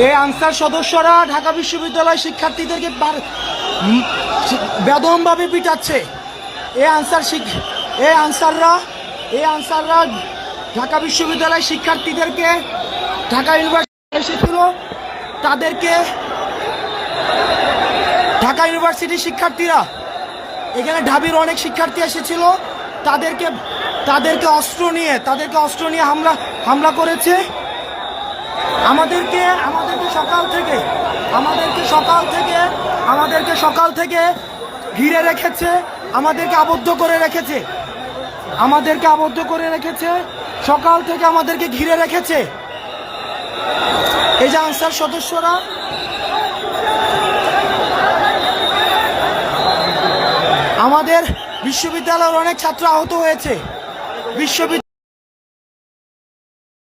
এই আনসার সদস্যরা ঢাকা বিশ্ববিদ্যালয় শিক্ষার্থীদেরকে বেদমভাবে পিটাচ্ছে। এই আনসাররা ঢাকা বিশ্ববিদ্যালয় শিক্ষার্থীদেরকে, ঢাকা ইউনিভার্সিটি এসেছিল তাদেরকে, ঢাকা ইউনিভার্সিটির শিক্ষার্থীরা, এখানে ঢাবির অনেক শিক্ষার্থী এসেছিল, তাদেরকে অস্ত্র নিয়ে হামলা করেছে। আমাদেরকে সকাল থেকে ঘিরে রেখেছে, আমাদেরকে আবদ্ধ করে রেখেছে, সকাল থেকে আমাদেরকে ঘিরে রেখেছে। এই যে আনসার সদস্যরা, আমাদের বিশ্ববিদ্যালয়ের অনেক ছাত্র আহত হয়েছে।